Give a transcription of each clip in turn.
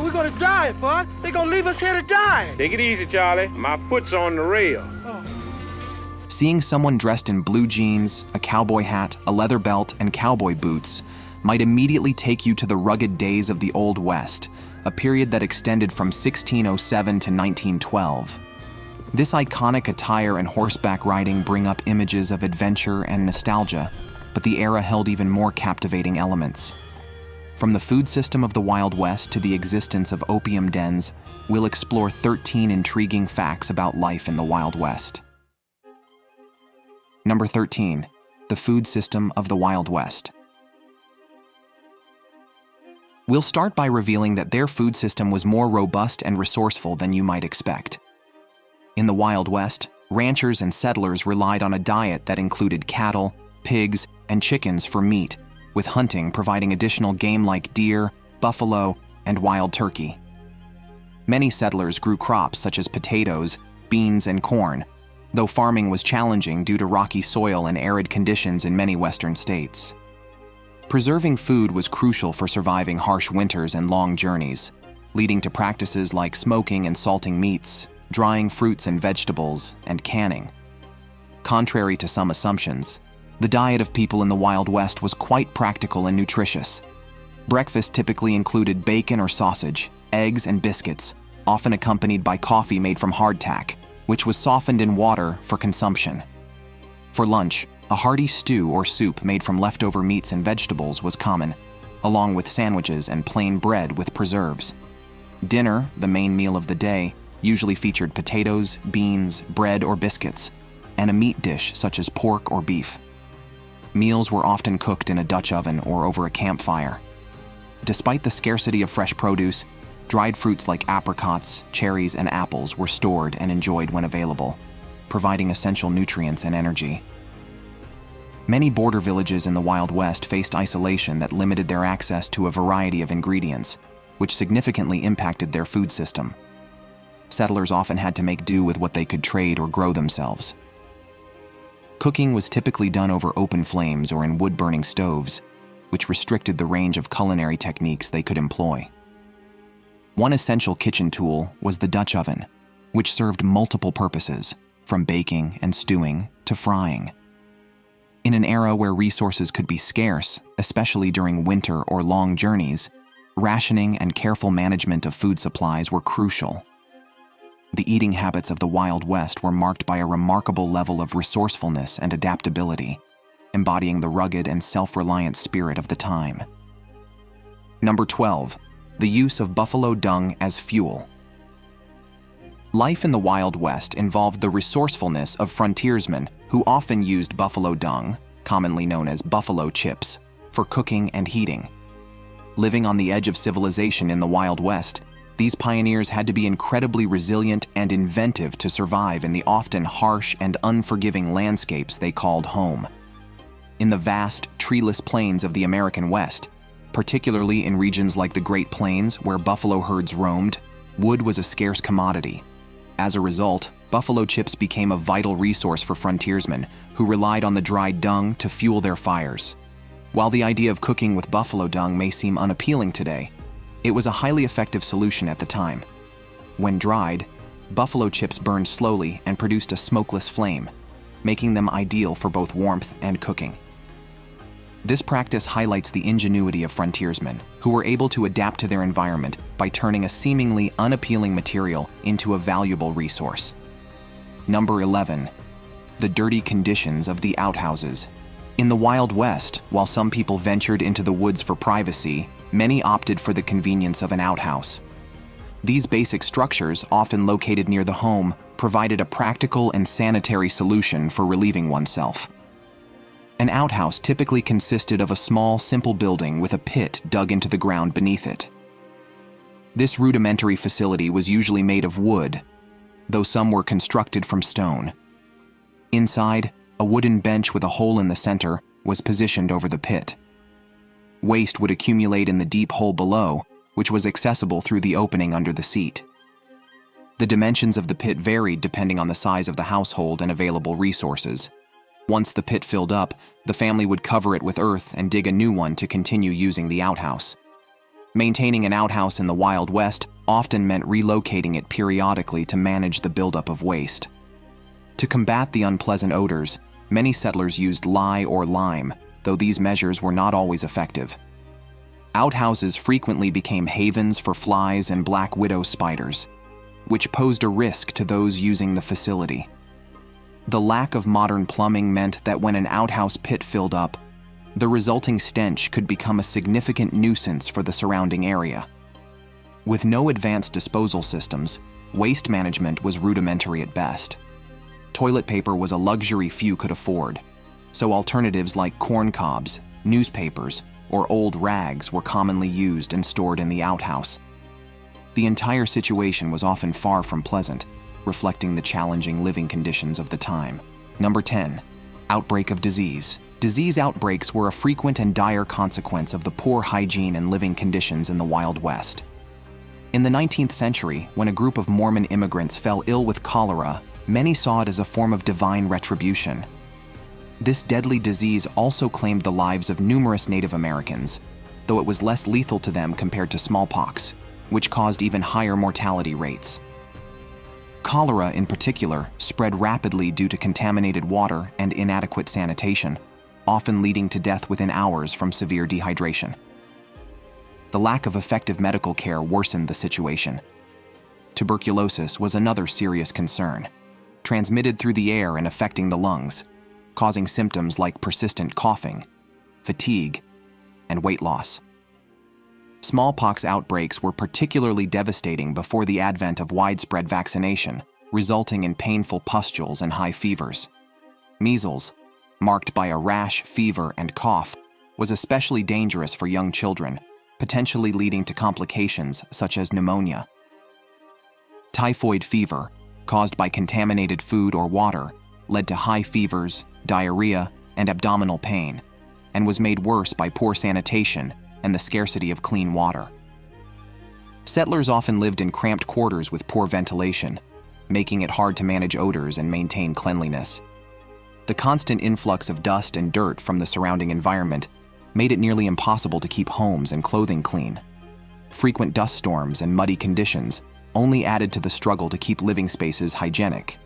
we're gonna die, Bud. They're gonna leave us here to die. Take it easy, Charlie. My foot's on the rail. Seeing someone dressed in blue jeans, a cowboy hat, a leather belt, and cowboy boots might immediately take you to the rugged days of the Old West, a period that extended from 1607 to 1912. This iconic attire and horseback riding bring up images of adventure and nostalgia, but the era held even more captivating elements. From the food system of the Wild West to the existence of opium dens, we'll explore 13 intriguing facts about life in the Wild West. Number 13. The food system of the Wild West. We'll start by revealing that their food system was more robust and resourceful than you might expect. In the Wild West, ranchers and settlers relied on a diet that included cattle, pigs, and chickens for meat, with hunting providing additional game like deer, buffalo, and wild turkey. Many settlers grew crops such as potatoes, beans, and corn, though farming was challenging due to rocky soil and arid conditions in many western states. Preserving food was crucial for surviving harsh winters and long journeys, leading to practices like smoking and salting meats, drying fruits and vegetables, and canning. Contrary to some assumptions, the diet of people in the Wild West was quite practical and nutritious. Breakfast typically included bacon or sausage, eggs, and biscuits, often accompanied by coffee made from hardtack, which was softened in water for consumption. For lunch, a hearty stew or soup made from leftover meats and vegetables was common, along with sandwiches and plain bread with preserves. Dinner, the main meal of the day, usually featured potatoes, beans, bread, or biscuits, and a meat dish such as pork or beef. Meals were often cooked in a Dutch oven or over a campfire. Despite the scarcity of fresh produce, dried fruits like apricots, cherries, and apples were stored and enjoyed when available, providing essential nutrients and energy. Many border villages in the Wild West faced isolation that limited their access to a variety of ingredients, which significantly impacted their food system. Settlers often had to make do with what they could trade or grow themselves. Cooking was typically done over open flames or in wood-burning stoves, which restricted the range of culinary techniques they could employ. One essential kitchen tool was the Dutch oven, which served multiple purposes, from baking and stewing to frying. In an era where resources could be scarce, especially during winter or long journeys, rationing and careful management of food supplies were crucial. The eating habits of the Wild West were marked by a remarkable level of resourcefulness and adaptability, embodying the rugged and self-reliant spirit of the time. Number 12. The use of buffalo dung as fuel. Life in the Wild West involved the resourcefulness of frontiersmen who often used buffalo dung, commonly known as buffalo chips, for cooking and heating. Living on the edge of civilization in the Wild West, these pioneers had to be incredibly resilient and inventive to survive in the often harsh and unforgiving landscapes they called home. In the vast, treeless plains of the American West, particularly in regions like the Great Plains where buffalo herds roamed, wood was a scarce commodity. As a result, buffalo chips became a vital resource for frontiersmen who relied on the dried dung to fuel their fires. While the idea of cooking with buffalo dung may seem unappealing today, it was a highly effective solution at the time. When dried, buffalo chips burned slowly and produced a smokeless flame, making them ideal for both warmth and cooking. This practice highlights the ingenuity of frontiersmen, who were able to adapt to their environment by turning a seemingly unappealing material into a valuable resource. Number 11. The dirty conditions of the outhouses. In the Wild West, while some people ventured into the woods for privacy, many opted for the convenience of an outhouse. These basic structures, often located near the home, provided a practical and sanitary solution for relieving oneself. An outhouse typically consisted of a small, simple building with a pit dug into the ground beneath it. This rudimentary facility was usually made of wood, though some were constructed from stone. Inside, a wooden bench with a hole in the center was positioned over the pit. Waste would accumulate in the deep hole below, which was accessible through the opening under the seat. The dimensions of the pit varied depending on the size of the household and available resources. Once the pit filled up, the family would cover it with earth and dig a new one to continue using the outhouse. Maintaining an outhouse in the Wild West often meant relocating it periodically to manage the buildup of waste. To combat the unpleasant odors, many settlers used lye or lime, though these measures were not always effective. Outhouses frequently became havens for flies and black widow spiders, which posed a risk to those using the facility. The lack of modern plumbing meant that when an outhouse pit filled up, the resulting stench could become a significant nuisance for the surrounding area. With no advanced disposal systems, waste management was rudimentary at best. Toilet paper was a luxury few could afford, so alternatives like corn cobs, newspapers, or old rags were commonly used and stored in the outhouse. The entire situation was often far from pleasant, reflecting the challenging living conditions of the time. Number 10. Outbreak of disease. Disease outbreaks were a frequent and dire consequence of the poor hygiene and living conditions in the Wild West. In the 19th century, when a group of Mormon immigrants fell ill with cholera, many saw it as a form of divine retribution. This deadly disease also claimed the lives of numerous Native Americans, though it was less lethal to them compared to smallpox, which caused even higher mortality rates. Cholera, in particular, spread rapidly due to contaminated water and inadequate sanitation, often leading to death within hours from severe dehydration. The lack of effective medical care worsened the situation. Tuberculosis was another serious concern, transmitted through the air and affecting the lungs, causing symptoms like persistent coughing, fatigue, and weight loss. Smallpox outbreaks were particularly devastating before the advent of widespread vaccination, resulting in painful pustules and high fevers. Measles, marked by a rash, fever, and cough, was especially dangerous for young children, potentially leading to complications such as pneumonia. Typhoid fever, caused by contaminated food or water, led to high fevers, diarrhea, and abdominal pain, and was made worse by poor sanitation and the scarcity of clean water. Settlers often lived in cramped quarters with poor ventilation, making it hard to manage odors and maintain cleanliness. The constant influx of dust and dirt from the surrounding environment made it nearly impossible to keep homes and clothing clean. Frequent dust storms and muddy conditions only added to the struggle to keep living spaces hygienic.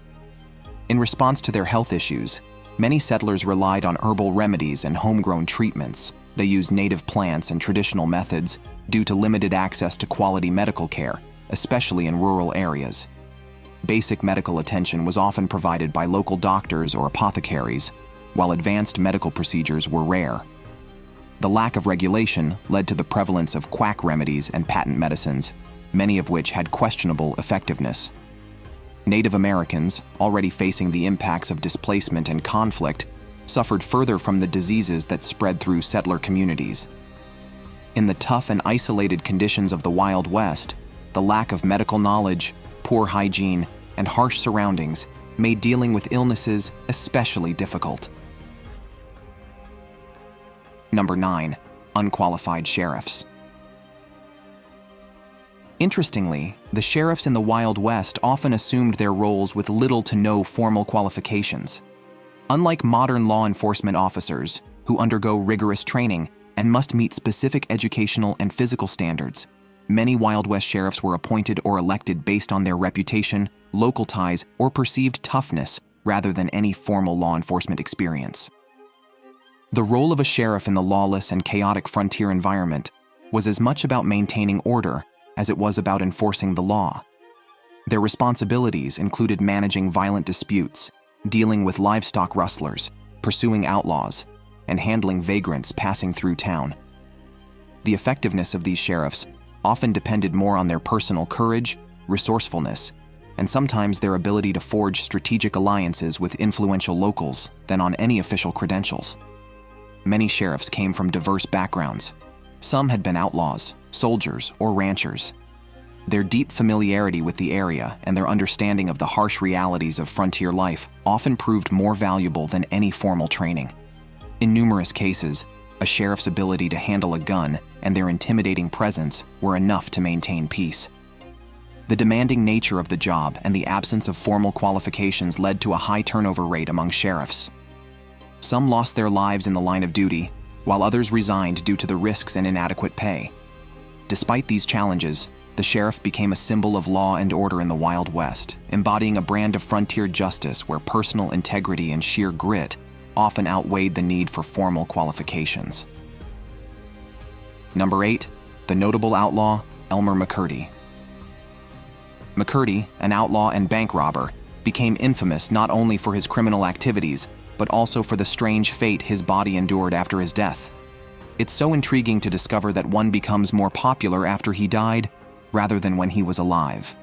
In response to their health issues, many settlers relied on herbal remedies and homegrown treatments. They used native plants and traditional methods due to limited access to quality medical care, especially in rural areas. Basic medical attention was often provided by local doctors or apothecaries, while advanced medical procedures were rare. The lack of regulation led to the prevalence of quack remedies and patent medicines, many of which had questionable effectiveness. Native Americans, already facing the impacts of displacement and conflict, suffered further from the diseases that spread through settler communities. In the tough and isolated conditions of the Wild West, the lack of medical knowledge, poor hygiene, and harsh surroundings made dealing with illnesses especially difficult. Number 9. Unqualified sheriffs. Interestingly, the sheriffs in the Wild West often assumed their roles with little to no formal qualifications. Unlike modern law enforcement officers, who undergo rigorous training and must meet specific educational and physical standards, many Wild West sheriffs were appointed or elected based on their reputation, local ties, or perceived toughness rather than any formal law enforcement experience. The role of a sheriff in the lawless and chaotic frontier environment was as much about maintaining order as it was about enforcing the law. Their responsibilities included managing violent disputes, dealing with livestock rustlers, pursuing outlaws, and handling vagrants passing through town. The effectiveness of these sheriffs often depended more on their personal courage, resourcefulness, and sometimes their ability to forge strategic alliances with influential locals than on any official credentials. Many sheriffs came from diverse backgrounds. Some had been outlaws, soldiers, or ranchers. Their deep familiarity with the area and their understanding of the harsh realities of frontier life often proved more valuable than any formal training. In numerous cases, a sheriff's ability to handle a gun and their intimidating presence were enough to maintain peace. The demanding nature of the job and the absence of formal qualifications led to a high turnover rate among sheriffs. Some lost their lives in the line of duty, while others resigned due to the risks and inadequate pay. Despite these challenges, the sheriff became a symbol of law and order in the Wild West, embodying a brand of frontier justice where personal integrity and sheer grit often outweighed the need for formal qualifications. Number 8. The notable outlaw, Elmer McCurdy. McCurdy, an outlaw and bank robber, became infamous not only for his criminal activities, but also for the strange fate his body endured after his death. It's so intriguing to discover that one becomes more popular after he died, rather than when he was alive.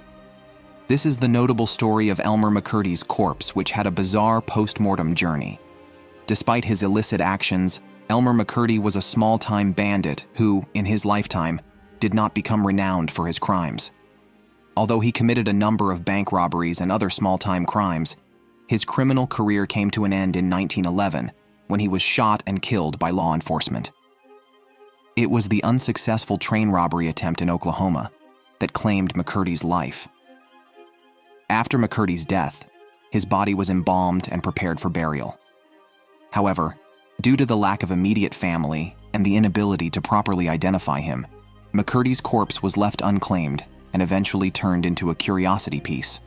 This is the notable story of Elmer McCurdy's corpse, which had a bizarre post-mortem journey. Despite his illicit actions, Elmer McCurdy was a small-time bandit who, in his lifetime, did not become renowned for his crimes. Although he committed a number of bank robberies and other small-time crimes, his criminal career came to an end in 1911 when he was shot and killed by law enforcement. It was the unsuccessful train robbery attempt in Oklahoma that claimed McCurdy's life. After McCurdy's death, his body was embalmed and prepared for burial. However, due to the lack of immediate family and the inability to properly identify him, McCurdy's corpse was left unclaimed and eventually turned into a curiosity piece.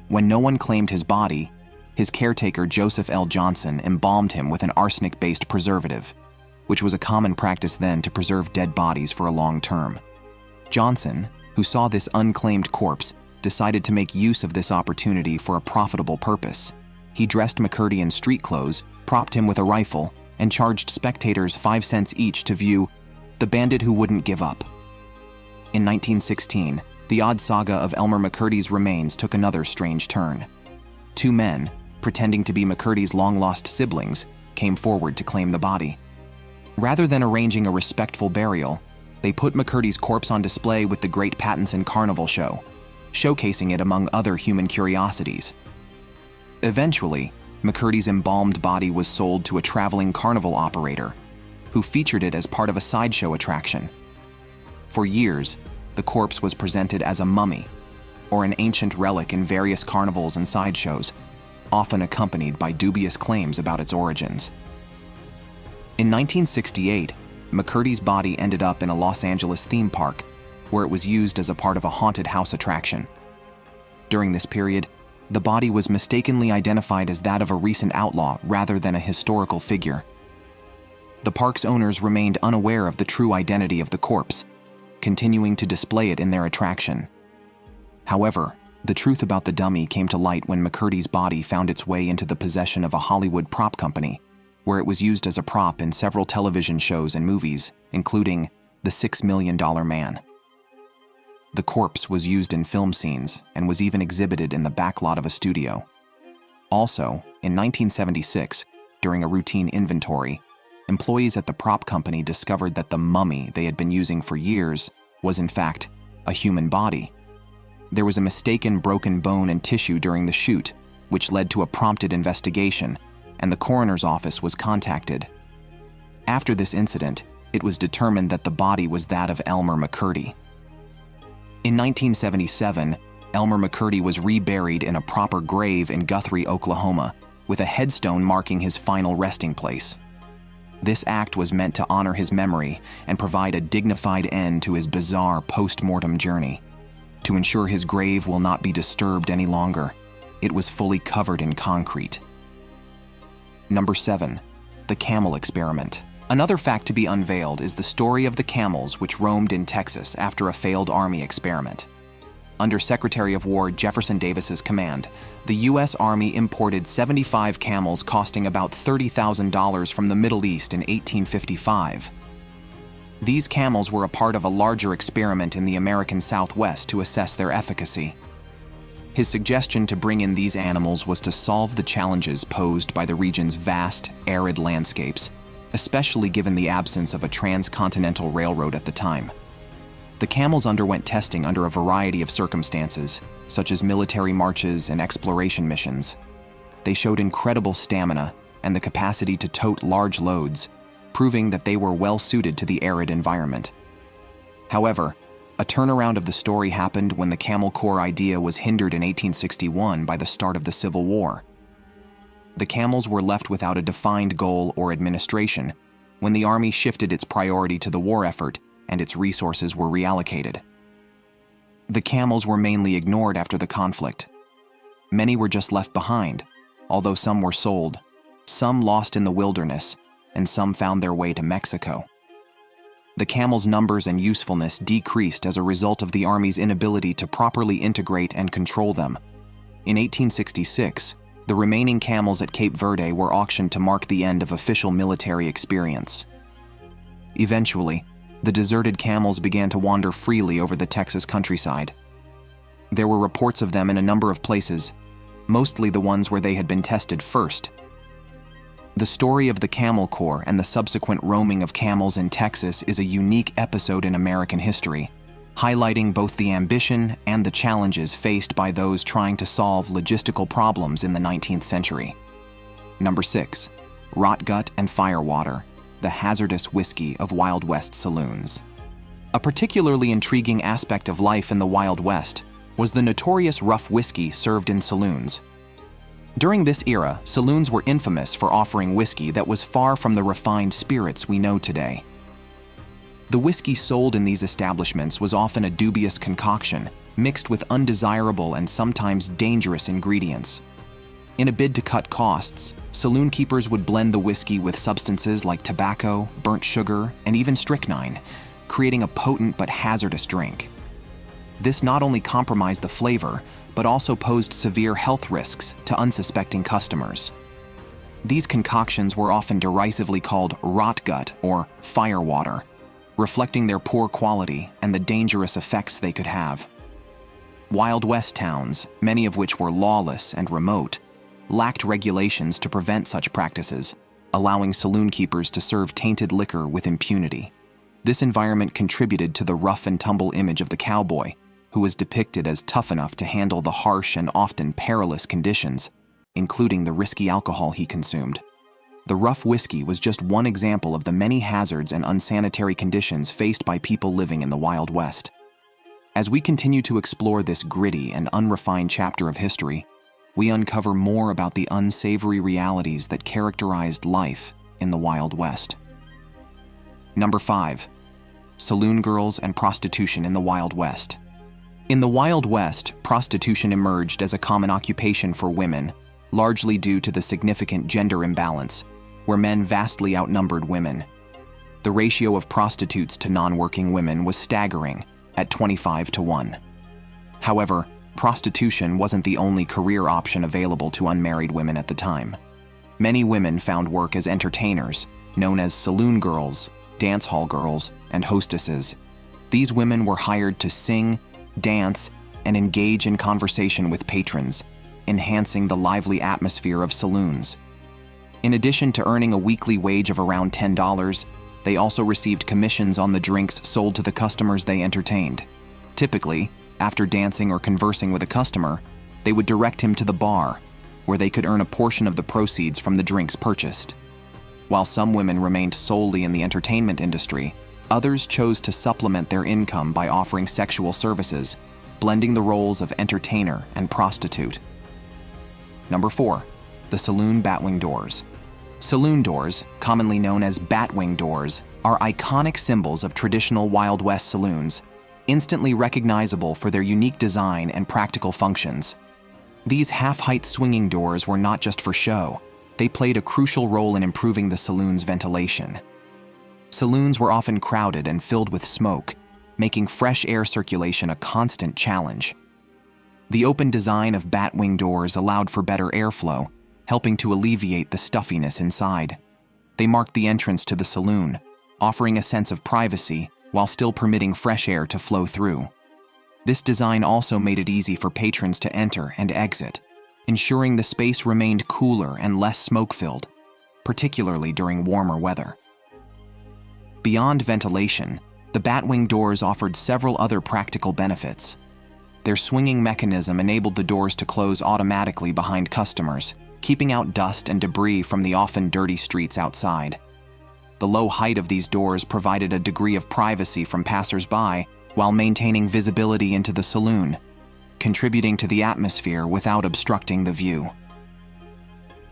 When no one claimed his body, his caretaker Joseph L. Johnson embalmed him with an arsenic-based preservative, which was a common practice then to preserve dead bodies for a long term. Johnson, who saw this unclaimed corpse, decided to make use of this opportunity for a profitable purpose. He dressed McCurdy in street clothes, propped him with a rifle, and charged spectators 5 cents each to view the bandit who wouldn't give up. In 1916, the odd saga of Elmer McCurdy's remains took another strange turn. 2 men, pretending to be McCurdy's long-lost siblings, came forward to claim the body. Rather than arranging a respectful burial, they put McCurdy's corpse on display with the Great Pattinson Carnival Show, showcasing it among other human curiosities. Eventually, McCurdy's embalmed body was sold to a traveling carnival operator, who featured it as part of a sideshow attraction. For years, the corpse was presented as a mummy, or an ancient relic in various carnivals and sideshows, often accompanied by dubious claims about its origins. In 1968, McCurdy's body ended up in a Los Angeles theme park, where it was used as a part of a haunted house attraction. During this period, the body was mistakenly identified as that of a recent outlaw rather than a historical figure. The park's owners remained unaware of the true identity of the corpse, continuing to display it in their attraction. However, the truth about the dummy came to light when McCurdy's body found its way into the possession of a Hollywood prop company, where it was used as a prop in several television shows and movies, including The $6 Million Man. The corpse was used in film scenes and was even exhibited in the backlot of a studio. Also, in 1976, during a routine inventory, employees at the prop company discovered that the mummy they had been using for years was in fact a human body. There was a mistaken broken bone and tissue during the shoot, which led to a prompted investigation, and the coroner's office was contacted. After this incident, it was determined that the body was that of Elmer McCurdy. In 1977, Elmer McCurdy was reburied in a proper grave in Guthrie, Oklahoma, with a headstone marking his final resting place. This act was meant to honor his memory and provide a dignified end to his bizarre post-mortem journey. To ensure his grave will not be disturbed any longer, it was fully covered in concrete. Number 7. The Camel Experiment. Another fact to be unveiled is the story of the camels which roamed in Texas after a failed Army experiment. Under Secretary of War Jefferson Davis's command, the U.S. Army imported 75 camels costing about $30,000 from the Middle East in 1855. These camels were a part of a larger experiment in the American Southwest to assess their efficacy. His suggestion to bring in these animals was to solve the challenges posed by the region's vast, arid landscapes, especially given the absence of a transcontinental railroad at the time. The camels underwent testing under a variety of circumstances, such as military marches and exploration missions. They showed incredible stamina and the capacity to tote large loads, proving that they were well suited to the arid environment. However, a turnaround of the story happened when the Camel Corps idea was hindered in 1861 by the start of the Civil War. The camels were left without a defined goal or administration when the Army shifted its priority to the war effort and its resources were reallocated. The camels were mainly ignored after the conflict. Many were just left behind, although some were sold, some lost in the wilderness, and some found their way to Mexico. The camels' numbers and usefulness decreased as a result of the Army's inability to properly integrate and control them. In 1866, the remaining camels at Cape Verde were auctioned to mark the end of official military experience. Eventually, the deserted camels began to wander freely over the Texas countryside. There were reports of them in a number of places, mostly the ones where they had been tested first. The story of the Camel Corps and the subsequent roaming of camels in Texas is a unique episode in American history, highlighting both the ambition and the challenges faced by those trying to solve logistical problems in the 19th century. Number 6. Rot Gut and Firewater, the hazardous whiskey of Wild West saloons. A particularly intriguing aspect of life in the Wild West was the notorious rough whiskey served in saloons. During this era, saloons were infamous for offering whiskey that was far from the refined spirits we know today. The whiskey sold in these establishments was often a dubious concoction, mixed with undesirable and sometimes dangerous ingredients. In a bid to cut costs, saloon keepers would blend the whiskey with substances like tobacco, burnt sugar, and even strychnine, creating a potent but hazardous drink. This not only compromised the flavor, but also posed severe health risks to unsuspecting customers. These concoctions were often derisively called rot gut or firewater, reflecting their poor quality and the dangerous effects they could have. Wild West towns, many of which were lawless and remote, lacked regulations to prevent such practices, allowing saloon keepers to serve tainted liquor with impunity. This environment contributed to the rough and tumble image of the cowboy, who was depicted as tough enough to handle the harsh and often perilous conditions, including the risky alcohol he consumed. The rough whiskey was just one example of the many hazards and unsanitary conditions faced by people living in the Wild West. As we continue to explore this gritty and unrefined chapter of history, we uncover more about the unsavory realities that characterized life in the Wild West. Number 5. Saloon girls and prostitution in the Wild West. In the Wild West, prostitution emerged as a common occupation for women, largely due to the significant gender imbalance, where men vastly outnumbered women. The ratio of prostitutes to non-working women was staggering, at 25-1. However, prostitution wasn't the only career option available to unmarried women at the time. Many women found work as entertainers, known as saloon girls, dance hall girls, and hostesses. These women were hired to sing, dance, and engage in conversation with patrons, enhancing the lively atmosphere of saloons. In addition to earning a weekly wage of around $10, they also received commissions on the drinks sold to the customers they entertained. Typically, after dancing or conversing with a customer, they would direct him to the bar, where they could earn a portion of the proceeds from the drinks purchased. While some women remained solely in the entertainment industry, others chose to supplement their income by offering sexual services, blending the roles of entertainer and prostitute. Number 4. The saloon batwing doors. Saloon doors, commonly known as batwing doors, are iconic symbols of traditional Wild West saloons, instantly recognizable for their unique design and practical functions. These half-height swinging doors were not just for show, they played a crucial role in improving the saloon's ventilation. Saloons were often crowded and filled with smoke, making fresh air circulation a constant challenge. The open design of batwing doors allowed for better airflow, helping to alleviate the stuffiness inside. They marked the entrance to the saloon, offering a sense of privacy while still permitting fresh air to flow through. This design also made it easy for patrons to enter and exit, ensuring the space remained cooler and less smoke-filled, particularly during warmer weather. Beyond ventilation, the batwing doors offered several other practical benefits. Their swinging mechanism enabled the doors to close automatically behind customers, keeping out dust and debris from the often dirty streets outside. The low height of these doors provided a degree of privacy from passers-by while maintaining visibility into the saloon, contributing to the atmosphere without obstructing the view.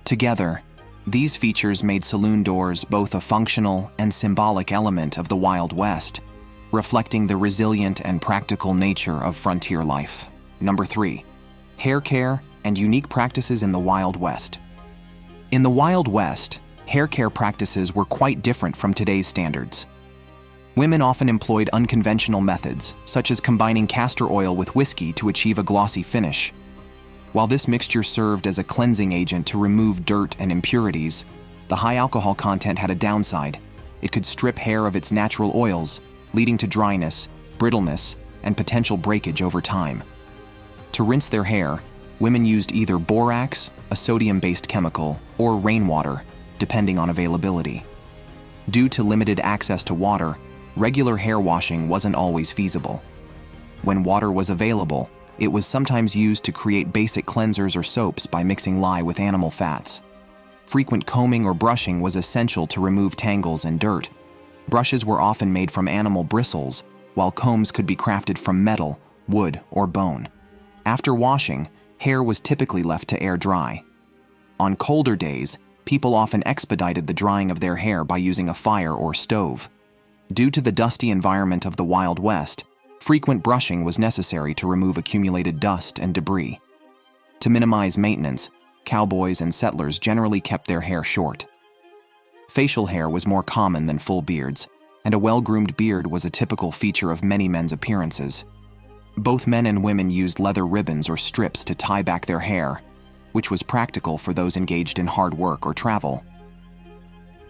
Together, these features made saloon doors both a functional and symbolic element of the Wild West, reflecting the resilient and practical nature of frontier life. Number 3. Hair care and unique practices in the Wild West. In the Wild West, hair care practices were quite different from today's standards. Women often employed unconventional methods, such as combining castor oil with whiskey to achieve a glossy finish. While this mixture served as a cleansing agent to remove dirt and impurities, the high alcohol content had a downside. It could strip hair of its natural oils, leading to dryness, brittleness, and potential breakage over time. To rinse their hair, women used either borax, a sodium-based chemical, or rainwater, depending on availability. Due to limited access to water, regular hair washing wasn't always feasible. When water was available, it was sometimes used to create basic cleansers or soaps by mixing lye with animal fats. Frequent combing or brushing was essential to remove tangles and dirt. Brushes were often made from animal bristles, while combs could be crafted from metal, wood, or bone. After washing, hair was typically left to air dry. On colder days, people often expedited the drying of their hair by using a fire or stove. Due to the dusty environment of the Wild West, frequent brushing was necessary to remove accumulated dust and debris. To minimize maintenance, cowboys and settlers generally kept their hair short. Facial hair was more common than full beards, and a well-groomed beard was a typical feature of many men's appearances. Both men and women used leather ribbons or strips to tie back their hair, which was practical for those engaged in hard work or travel.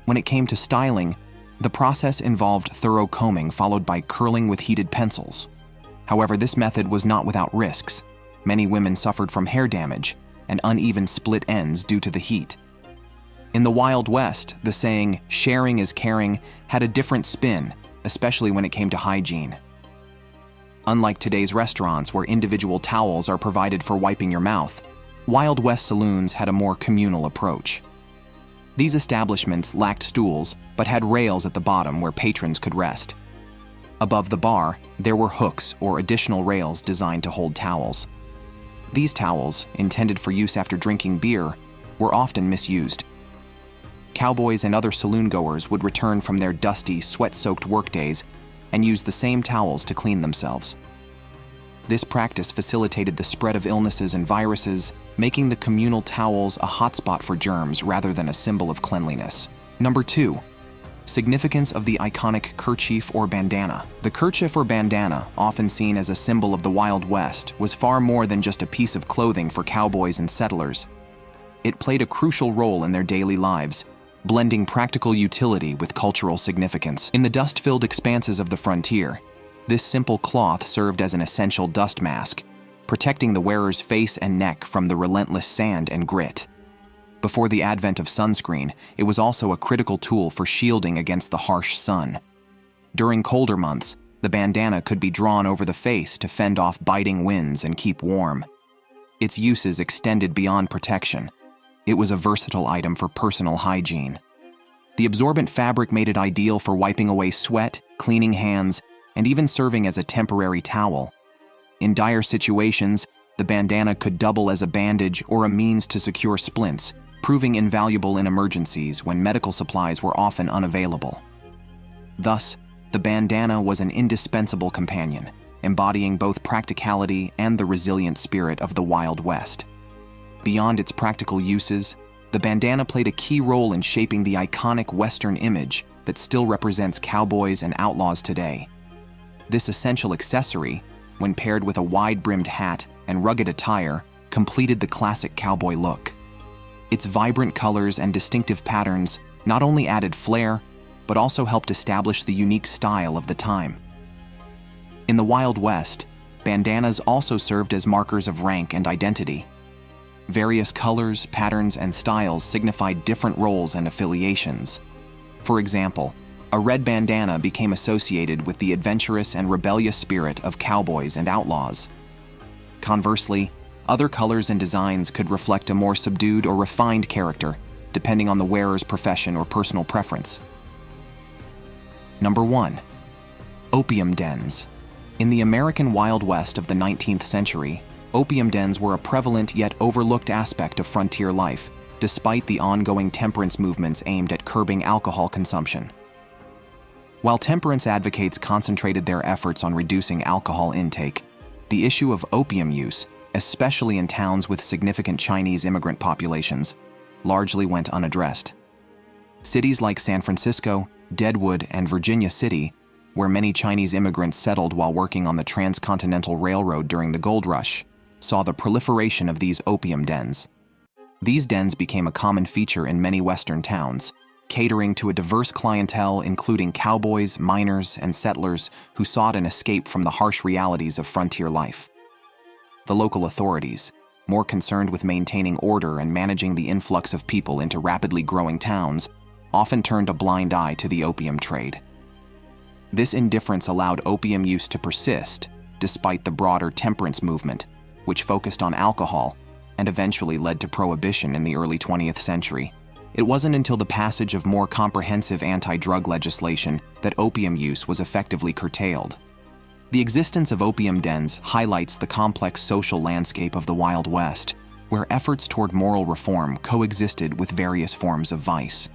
When it came to styling, the process involved thorough combing followed by curling with heated pencils. However, this method was not without risks. Many women suffered from hair damage and uneven split ends due to the heat. In the Wild West, the saying, "sharing is caring," had a different spin, especially when it came to hygiene. Unlike today's restaurants where individual towels are provided for wiping your mouth, Wild West saloons had a more communal approach. These establishments lacked stools, but had rails at the bottom where patrons could rest. Above the bar, there were hooks or additional rails designed to hold towels. These towels, intended for use after drinking beer, were often misused. Cowboys and other saloon-goers would return from their dusty, sweat-soaked workdays and use the same towels to clean themselves. This practice facilitated the spread of illnesses and viruses, making the communal towels a hotspot for germs rather than a symbol of cleanliness. Number 2. Significance of the iconic kerchief or bandana. The kerchief or bandana, often seen as a symbol of the Wild West, was far more than just a piece of clothing for cowboys and settlers. It played a crucial role in their daily lives, blending practical utility with cultural significance. In the dust-filled expanses of the frontier, this simple cloth served as an essential dust mask, protecting the wearer's face and neck from the relentless sand and grit. Before the advent of sunscreen, it was also a critical tool for shielding against the harsh sun. During colder months, the bandana could be drawn over the face to fend off biting winds and keep warm. Its uses extended beyond protection. It was a versatile item for personal hygiene. The absorbent fabric made it ideal for wiping away sweat, cleaning hands, and even serving as a temporary towel. In dire situations, the bandana could double as a bandage or a means to secure splints, proving invaluable in emergencies when medical supplies were often unavailable. Thus, the bandana was an indispensable companion, embodying both practicality and the resilient spirit of the Wild West. Beyond its practical uses, the bandana played a key role in shaping the iconic Western image that still represents cowboys and outlaws today. This essential accessory, when paired with a wide-brimmed hat and rugged attire, completed the classic cowboy look. Its vibrant colors and distinctive patterns not only added flair, but also helped establish the unique style of the time. In the Wild West, bandanas also served as markers of rank and identity. Various colors, patterns, and styles signified different roles and affiliations. For example, a red bandana became associated with the adventurous and rebellious spirit of cowboys and outlaws. Conversely, other colors and designs could reflect a more subdued or refined character, depending on the wearer's profession or personal preference. Number 1. Opium dens. In the American Wild West of the 19th century, opium dens were a prevalent yet overlooked aspect of frontier life, despite the ongoing temperance movements aimed at curbing alcohol consumption. While temperance advocates concentrated their efforts on reducing alcohol intake, the issue of opium use, especially in towns with significant Chinese immigrant populations, largely went unaddressed. Cities like San Francisco, Deadwood, and Virginia City, where many Chinese immigrants settled while working on the Transcontinental Railroad during the Gold Rush, saw the proliferation of these opium dens. These dens became a common feature in many Western towns, catering to a diverse clientele including cowboys, miners, and settlers who sought an escape from the harsh realities of frontier life. The local authorities, more concerned with maintaining order and managing the influx of people into rapidly growing towns, often turned a blind eye to the opium trade. This indifference allowed opium use to persist, despite the broader temperance movement, which focused on alcohol and eventually led to prohibition in the early 20th century. It wasn't until the passage of more comprehensive anti-drug legislation that opium use was effectively curtailed. The existence of opium dens highlights the complex social landscape of the Wild West, where efforts toward moral reform coexisted with various forms of vice.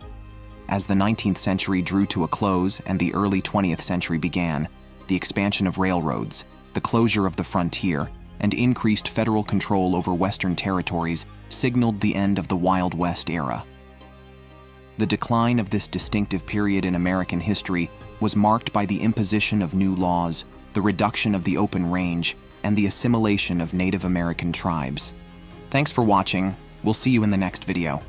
As the 19th century drew to a close and the early 20th century began, the expansion of railroads, the closure of the frontier, and increased federal control over Western territories signaled the end of the Wild West era. The decline of this distinctive period in American history was marked by the imposition of new laws, the reduction of the open range, and the assimilation of Native American tribes. Thanks for watching. We'll see you in the next video.